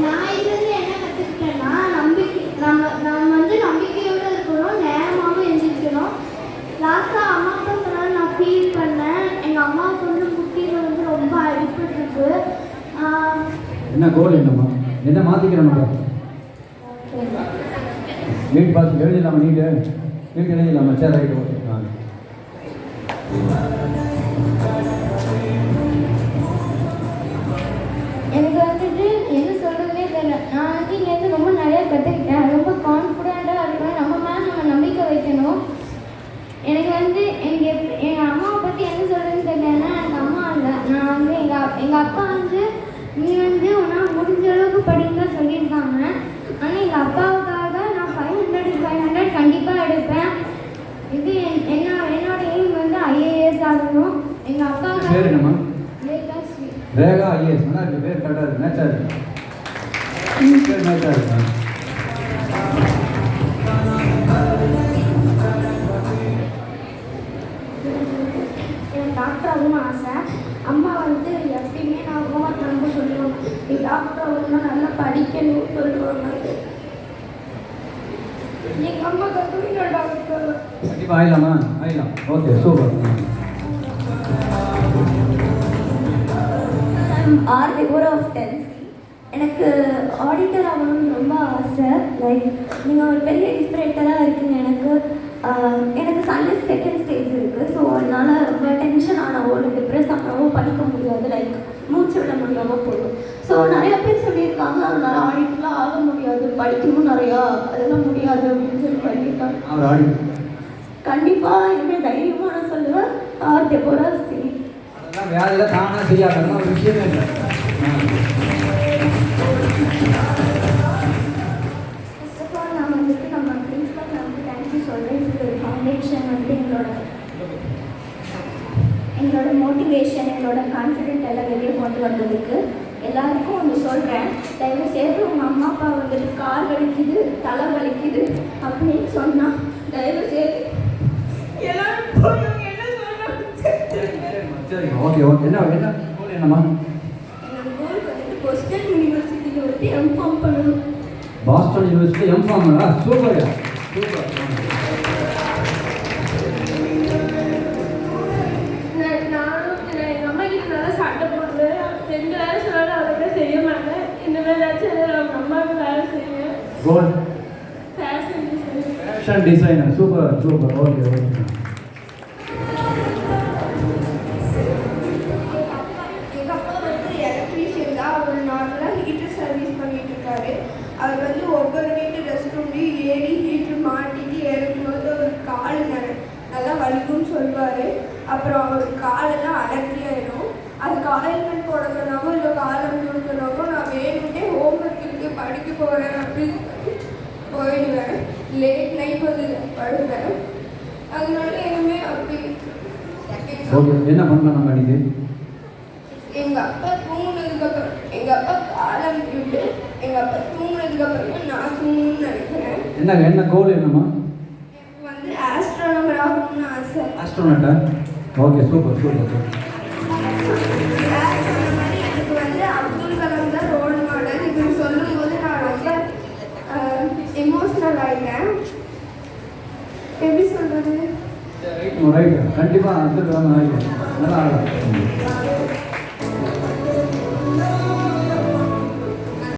நான் இதுலேருந்து என்ன கற்றுக்கிட்டேன்னா நம்ம வந்து நம்பிக்கையோடு இருக்கணும், நேரமாகவும் எழுந்திரிக்கணும். லாஸ்ட்டாக அம்மா அப்பா சொன்னாலும் நான் ஃபீல் பண்ணேன். எங்கள் அம்மாவுக்கு வந்து முட்டியில் வந்து ரொம்ப அடிபட்டுருக்கு. என்ன கோல் என்னம்மா, என்ன மாற்றிக்கிறோம்? நீட் பார்த்து எழுதிடலாமா? நீட் எழுதிடலாமா? சரி, ரைட்டு, ஓகே. எனக்கு வந்துட்டு என்ன சொல்கிறதுனே தெரியல. நான் வந்து இங்கேருந்து ரொம்ப நிறையா கற்றுக்கிட்டேன். ரொம்ப கான்ஃபிடெண்ட்டாக இருக்கணும், நம்ம மேலே நம்ம நம்பிக்கை வைக்கணும். எனக்கு வந்து எங்கள் அம்மாவை பற்றி என்ன சொல்கிறதுன்னு தெரியலன்னா, எனக்கு அம்மா இல்லை. நான் வந்து எங்கள் அப்பா வந்து நீ வந்து உன்னால் முடிஞ்ச அளவுக்கு படின்னு தான் சொல்லியிருக்காங்க. ஆனால் எங்கள் அப்பாவுக்காக நான் 500 கண்டிப்பாக எடுப்பேன். இது என்னோட எய்ம் வந்து IAS ஆகணும். எங்கள் அப்பாவுக்கு பேர் என்னம்மா? ரேகா IAS. நல்லா இருக்கு, பேர் கரெக்டாக இருக்கு, மேட்சாக இருக்கு, பேர் மேட்சாக இருக்கு. எனக்கு டாக்டர் ஆகணும்னு ஆசை. அம்மா வந்து எப்பயுமே நான் ஹோம்ஒர்க் ரொம்ப சொல்லுவாங்க, நீ டாக்டர் ஆகணும்னா நல்லா படிக்கணும்னு சொல்லுவாங்க. எங்கள் அம்மாக்காகவே நான் டாக்டர் கண்டிப்பாக ஆயிடலாமா? ஆயிடலாம், okay, super. Deborah of Tennessee. எனக்கு ஆடிட்டர் ஆகணும்னு ரொம்ப ஆசை. லைக் நீங்கள் ஒரு பெரிய இன்ஸ்பிரேட்டராக இருக்கீங்க. எனக்கு சைனஸ் செகண்ட் ஸ்டேஜ் இருக்குது. ஸோ அதனால் ரொம்ப டென்ஷன் ஆனவோ இல்லை டிப்ரெஸ் ஆனவோ படிக்க முடியாது, லைக் மூச்சு விட முடியாமல் போதும். ஸோ நிறையா பேர் சொல்லியிருக்காங்க அதனால் ஆடிட்டர்லாம் ஆக முடியாது, படிக்கணும் நிறையா, அதெல்லாம் முடியாது அப்படின்னு சொல்லியிருக்காங்க. கண்டிப்பாக இனிமேல் தைரியமாக நான் சொல்லுவேன், Deborah C. வேலையில் தானாக செய்யாதெல்லாம் ஒரு விஷயமே இல்லை. ஃபர்ஸ்ட் ஆஃப் ஆல் நான் வந்துட்டு நம்ம பிரின்ஸ்பல் வந்து தேங்க்யூ சொல்கிறேன். இது ஃபவுண்டேஷன் வந்து எங்களோட மோட்டிவேஷன், எங்களோட கான்ஃபிடென்ட் எல்லாம் வெளியே கொண்டு வந்ததுக்கு எல்லாருக்கும் ஒன்று சொல்கிறேன். தயவு செய்து உங்கள் அம்மா அப்பா வந்துட்டு கால் வலிக்குது, தலை வலிக்குது அப்படின்னு சொன்னால் தயவு செய்து எல்லாரும் போய் சரி, ஓகே, ஓகே. என்ன கோல் என்னம்மா? என்னோட கோல் வந்துட்டு போஸ்டன் யூனிவர்சிட்டியில் வந்து எம்ஃபார்ம் பண்ணணும். பாஸ்டன் யூனிவர்சிட்டி எம்ஃபார்மா? Super, super. நானும் எங்கள் அம்மா கிட்ட நல்லா சண்டை போடுவேன். 2 வேலை சொன்னாலும் அதை கூட செய்ய மாட்டேன். இந்த மாதிரி ஏதாச்சும் அவங்க அம்மாவுக்கு வேலை செய்வேன். Goal fashion designer. Super, super, okay, okay. அவர் வந்து ஒவ்வொரு வீட்டு ரெஸ்ட் ரூம்லையும் ஏறி ஹீட்ரு மாட்டிட்டு ஏறும்போது ஒரு கால் நல்லா வலிக்கும்னு சொல்லுவார். அப்புறம் அவர் காலெல்லாம் அடக்கியாயிடும். அதுக்கு ஆயில்மெண்ட் போட சொன்னாமோ இல்லை காலம் சொன்னாமோ நான் வேணும்னே ஹோம்ஒர்க் இருக்கு படிக்க போகிறேன் அப்படின்னு போயிடுவேன். லேட் நைட் வந்து படுவேன். அதனால எதுவுமே அப்படி என்ன பண்ணலாம் நம்ம இன்னைக்கு? எங்கள் அப்பா தூங்குனதுக்கப்புறம் எங்கள் அப்பா காலம் விட்டு எங்கள் அப்பா தூங்குனதுக்கப்புறமா நான் தூங்கணும்னு நினைக்கிறேன். என்ன கோல் என்னம்மா? எனக்கு வந்து ஆஸ்ட்ரோனமர் ஆகணும்னு ஆசை. ஆஸ்ட்ரோனட்டா? Okay, super, super. சொன்ன மாதிரி எனக்கு வந்து அப்துல் கலாம் தான் ரோல் மாடல். இப்படி சொல்லும்போது நான் ரொம்ப எமோஷ்னல் ஆகிட்டேன். எப்படி சொல்கிறது? ரைட், கண்டிப்பாக அப்துல் கலாம் ஆகிடும், நல்லா ஆகலாம்.